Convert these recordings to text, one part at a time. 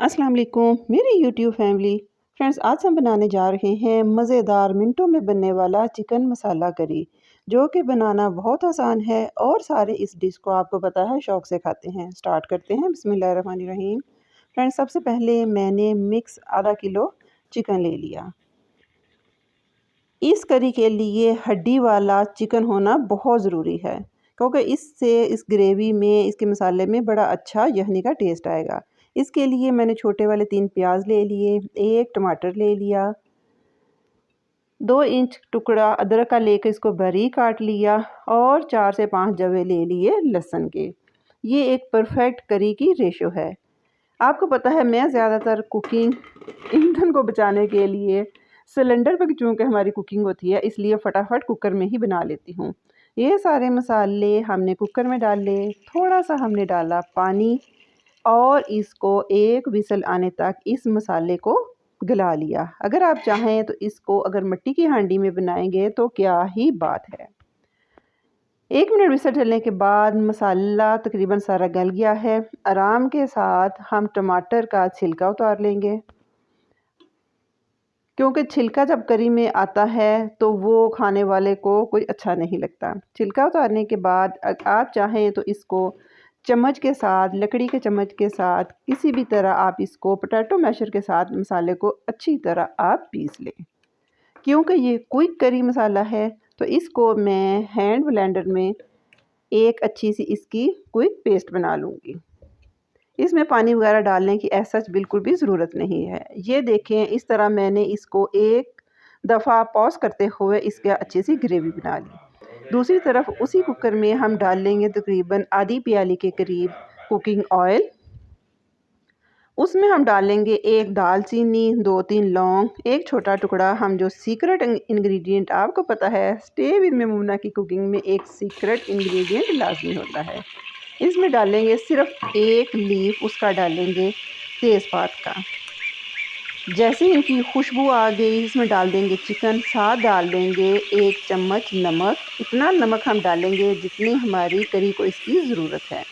अस्सलाम वालेकुम मेरी यूट्यूब फैमिली। फ्रेंड्स, आज हम बनाने जा रहे हैं मज़ेदार मिनटों में बनने वाला चिकन मसाला करी, जो कि बनाना बहुत आसान है और सारे इस डिश को आपको पता है शौक़ से खाते हैं। स्टार्ट करते हैं। बिस्मिल्लाहिर्रहमानिर्रहीम। फ्रेंड्स, सबसे पहले मैंने मिक्स आधा किलो चिकन ले लिया। इस करी के लिए हड्डी वाला चिकन होना बहुत ज़रूरी है, क्योंकि इससे इस ग्रेवी में, इसके मसाले में बड़ा अच्छा यखनी का टेस्ट आएगा। इसके लिए मैंने छोटे वाले 3 प्याज ले लिए, 1 टमाटर ले लिया, 2 इंच टुकड़ा अदरक का लेकर इसको बारीक काट लिया और 4 से 5 जवे ले लिए लहसुन के। ये एक परफेक्ट करी की रेशो है। आपको पता है मैं ज़्यादातर कुकिंग ईंधन को बचाने के लिए सिलेंडर पर चूँकि हमारी कुकिंग होती है, इसलिए फटाफट कुकर में ही बना लेती हूँ। ये सारे मसाले हमने कुकर में डाले, थोड़ा सा हमने डाला पानी और इसको एक विसल आने तक इस मसाले को गला लिया। अगर आप चाहें तो इसको अगर मिट्टी की हांडी में बनाएंगे तो क्या ही बात है। 1 मिनट विसल चलने के बाद मसाला तकरीबन सारा गल गया है। आराम के साथ हम टमाटर का छिलका उतार लेंगे, क्योंकि छिलका जब करी में आता है तो वो खाने वाले को कोई अच्छा नहीं लगता। छिलका उतारने के बाद आप चाहें तो इसको चम्मच के साथ, लकड़ी के चम्मच के साथ, किसी भी तरह आप इसको पोटैटो मैशर के साथ मसाले को अच्छी तरह आप पीस लें। क्योंकि ये क्विक करी मसाला है तो इसको मैं हैंड ब्लेंडर में एक अच्छी सी इसकी क्विक पेस्ट बना लूँगी। इसमें पानी वगैरह डालने की ऐसा बिल्कुल भी ज़रूरत नहीं है। ये देखें, इस तरह मैंने इसको एक दफ़ा पॉज़ करते हुए इसकी अच्छी सी ग्रेवी बना ली। दूसरी तरफ उसी कुकर में हम डाल लेंगे तकरीबन आधी प्याली के करीब कुकिंग ऑयल। उसमें हम डालेंगे 1 दालचीनी, 2-3 लौंग, 1 छोटा टुकड़ा हम जो सीक्रेट इंग्रेडिएंट, आपको पता है स्टे विद मेमूना की कुकिंग में एक सीक्रेट इंग्रेडिएंट लाजमी होता है। इसमें डालेंगे सिर्फ 1 लीफ उसका डालेंगे तेज़पात का। जैसे इनकी खुशबू आ गई, इसमें डाल देंगे चिकन, साथ डाल देंगे 1 चम्मच नमक। इतना नमक हम डालेंगे जितनी हमारी करी को इसकी ज़रूरत है।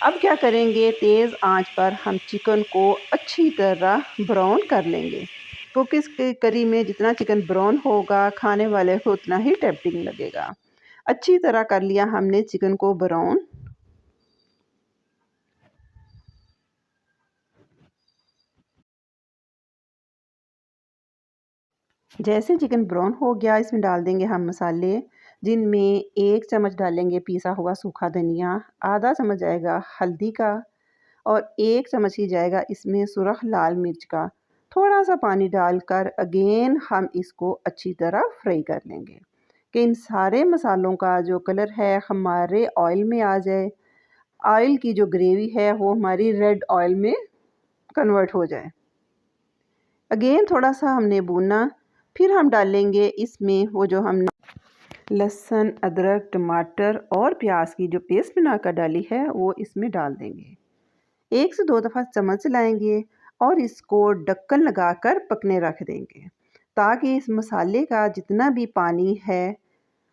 अब क्या करेंगे, तेज़ आंच पर हम चिकन को अच्छी तरह ब्राउन कर लेंगे, क्योंकि इस करी में जितना चिकन ब्राउन होगा खाने वाले को उतना ही टेम्पटिंग लगेगा। अच्छी तरह कर लिया हमने चिकन को ब्राउन। जैसे चिकन ब्राउन हो गया, इसमें डाल देंगे हम मसाले, जिनमें 1 चम्मच डालेंगे पिसा हुआ सूखा धनिया, आधा चम्मच जाएगा हल्दी का और 1 चम्मच ही जाएगा इसमें सुरख लाल मिर्च का। थोड़ा सा पानी डालकर अगेन हम इसको अच्छी तरह फ्राई कर लेंगे कि इन सारे मसालों का जो कलर है हमारे ऑयल में आ जाए। ऑयल की जो ग्रेवी है वो हमारी रेड ऑयल में कन्वर्ट हो जाए। अगेन थोड़ा सा हमने भूना, फिर हम डालेंगे इसमें वो जो हमने लहसुन, अदरक, टमाटर और प्याज की जो पेस्ट बनाकर डाली है वो इसमें डाल देंगे। 1 से 2 दफ़ा चम्मच चलाएंगे और इसको ढक्कन लगाकर पकने रख देंगे, ताकि इस मसाले का जितना भी पानी है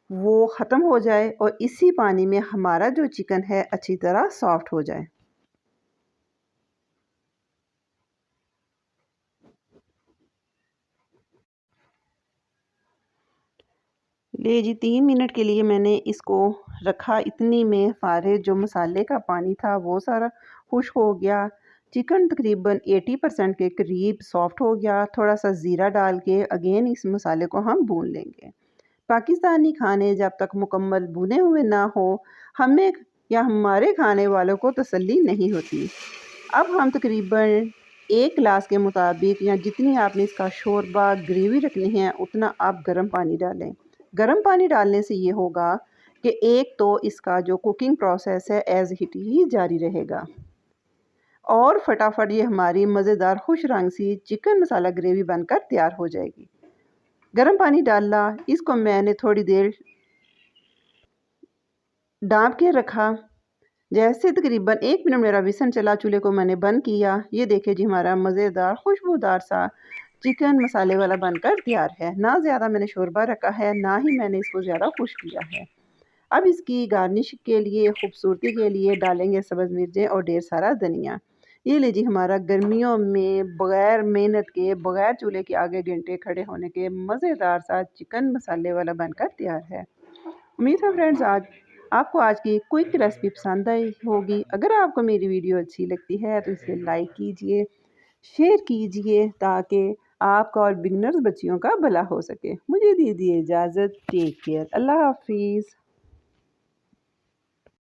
वो ख़त्म हो जाए और इसी पानी में हमारा जो चिकन है अच्छी तरह सॉफ्ट हो जाए। ले जी 3 मिनट के लिए मैंने इसको रखा। इतनी में सारे जो मसाले का पानी था वो सारा खुश्क हो गया। चिकन तकरीबन 80% के करीब सॉफ्ट हो गया। थोड़ा सा ज़ीरा डाल के अगेन इस मसाले को हम भून लेंगे। पाकिस्तानी खाने जब तक मुकम्मल भुने हुए ना हो, हमें या हमारे खाने वालों को तसल्ली नहीं होती। अब हम तकरीबन 1 गिलास के मुताबिक या जितनी आपने इसका शोरबा ग्रेवी रखनी है उतना आप गर्म पानी डालें। गर्म पानी डालने से ये होगा कि एक तो इसका जो कुकिंग प्रोसेस है एज़ इट ही जारी रहेगा और फटाफट ये हमारी मज़ेदार खुश रंग सी चिकन मसाला ग्रेवी बनकर तैयार हो जाएगी। गर्म पानी डाला, इसको मैंने थोड़ी देर ढाँप के रखा। जैसे तकरीबन 1 मिनट मेरा विसन चला, चूल्हे को मैंने बंद किया। ये देखिए जी, हमारा मज़ेदार खुशबूदार सा चिकन मसाले वाला बनकर तैयार है। ना ज़्यादा मैंने शोरबा रखा है, ना ही मैंने इसको ज़्यादा खुश्क किया है। अब इसकी गार्निश के लिए, खूबसूरती के लिए डालेंगे सब्ज़ मिर्चें और ढेर सारा धनिया। ये लीजिए हमारा गर्मियों में बग़ैर मेहनत के, बग़ैर चूल्हे के आगे घंटे खड़े होने के मज़ेदार सा चिकन मसाले वाला बनकर तैयार है। उम्मीद है फ्रेंड्स आपको आज की क्विक रेसिपी पसंद आई होगी। अगर आपको मेरी वीडियो अच्छी लगती है तो इसे लाइक कीजिए, शेयर कीजिए ताकि आपका और बिगिनर्स बच्चियों का भला हो सके। मुझे दीजिए इजाज़त। Take care. अल्लाह हाफ़िज़।